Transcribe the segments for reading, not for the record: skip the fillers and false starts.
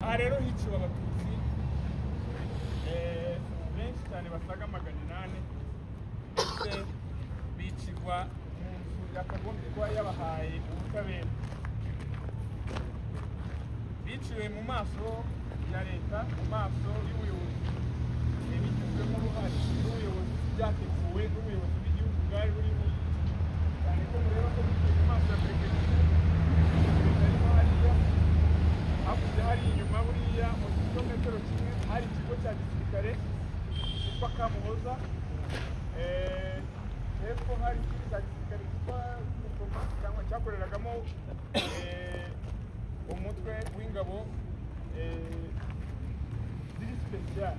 aha rero hiciwe abatutsi benshi cyane basaga 800 ndetse bicirwa mu nzu yakagombye kuba yabahaye ubutabera, biciwe mu maso ya leta, mu maso y'ubuyobozi bigizwemo uruhare n'ubuyobozi byateguwe n'ubuyobozi bw'igihugu bwari burimo, cyane ko mureba ko biciwe mu maso ya perezida arimo hariya hakurya hari inyuma buriya mu kilometero kimwe hari ikigo cya gisirikare cyitwa Kamuhoza, hepfo hari ikigo cya gisirikare cyitwa cyangwa cyakoreragamo umutwe w'ingabo ziri special.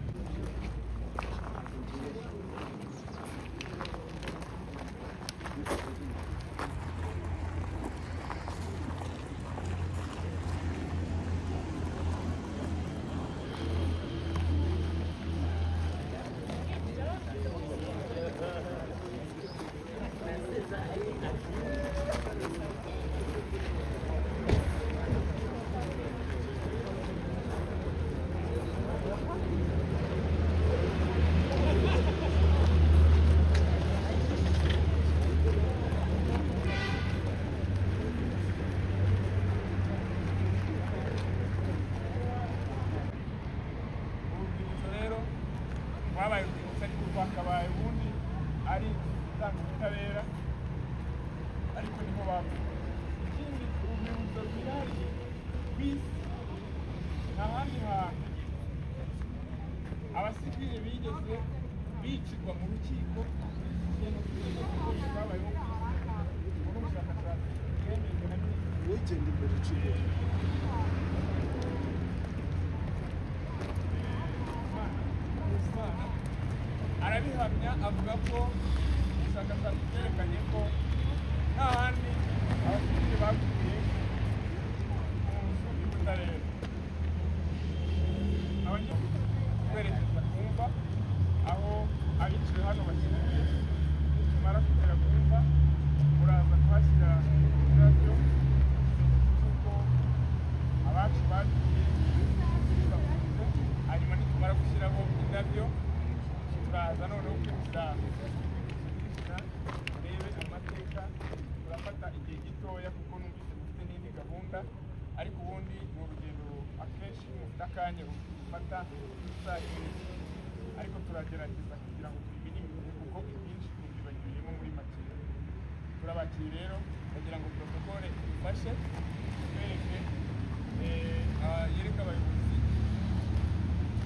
Wabaye urwibutso ariko rwakabaye ubundi ari gutanga ubutabera, ariko niho bapfa. Ikindi urwibutso rwihariye ku isi, nta handi hantu abasivile bigeze bicirwa mu rukiko babayeho ku isi. Ubu n'ubushakashatsi bwemejwe na minisitiri w'igenda imbere uciye arabihamya, avuga ko ubushakashatsi bwerekanye ko nta handi abasivile baguye mu nzu y'ubutabera. Twerekeza kumva aho abiciwe hano bashyiriye, tumara kugera kumva muraza kuhashyira indabyo z'uko abacu bagiye bafunze, hanyuma nitumara gushyiraho indabyo turaza noneho kwinjira turebe amateka. Turafata igihe gitoya kuko numvise dufite n'indi gahunda, ariko ubundi ni urugendo akenshi mufite akanya rufata isaha imwe, ariko turagerageza kugira ngo tubimenye kuko ibyinshi tubyibagiriyemo muri make. Turabakiriye rero kugira ngo protokole idufashe twereke yereke abayobozi,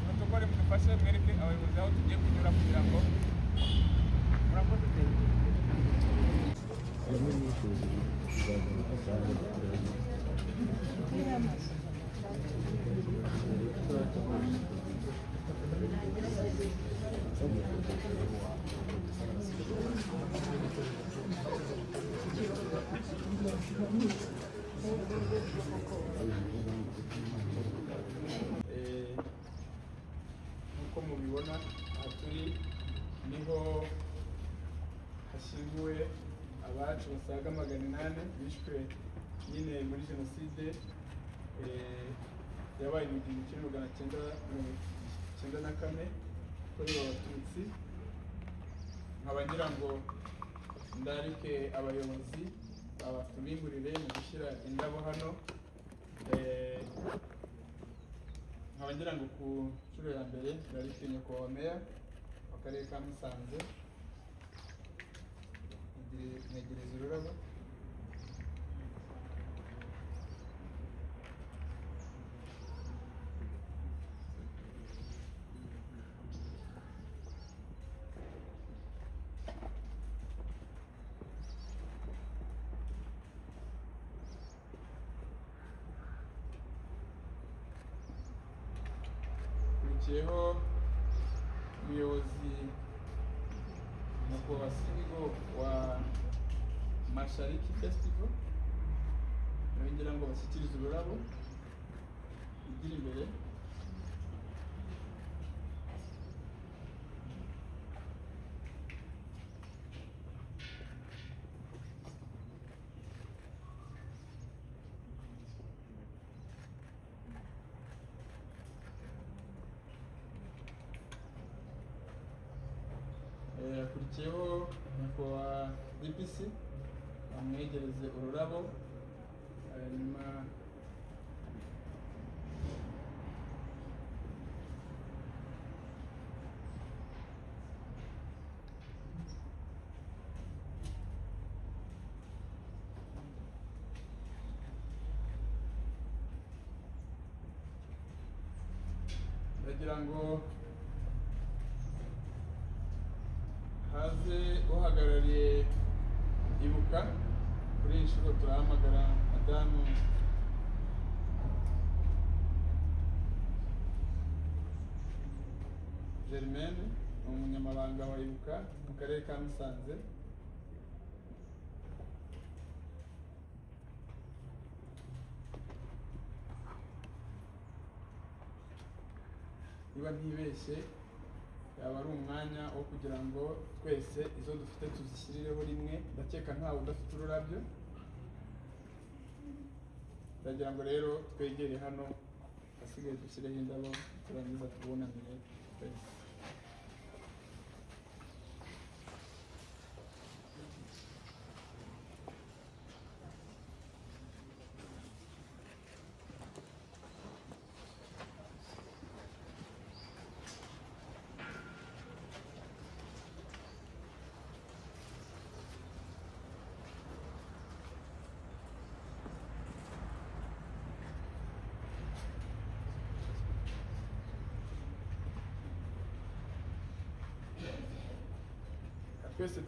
protokole mudufashe mwereke abayobozi aho tugiye kunyura kugira ngo murakoze nk'uko mubibona aha turi niho hashyinguwe abacu basaga 800 bishwe nyine muri jenoside yabaye mu 1994 yakorewe abatutsi. Nkaba ngira ngo ndarike abayobozi abatubingurire mu gushyira indabo hano. Nkaba ngira ngo ku nshuro ya mbere ndarike nyakubahwa meya w'akarere ka Musanze mwegereza ururabo. Kurikiyeho umuyobozi nyakubahwa CEO wa Mashariki Festival, ngira ngo bashyikirize ururabo igira imbere. Akurikiyeho nyakubahwa DPC amwegereze ururabo, hanyuma ndagira ngo haze uhagarariye Ibuka. Kuri iyi nshuro turahamagara Madamu Germaine, umunyamabanga wa Ibuka mu karere ka Musanze. Niba ntibeshye yaba ari umwanya wo kugira ngo twese izo dufite tuzishyirireho rimwe. Ndakeka ntawe udafite ururabyo. Ndagira ngo rero twegere hano, hasigaye dushyireho indabo turangiza tubunamire twese. Twese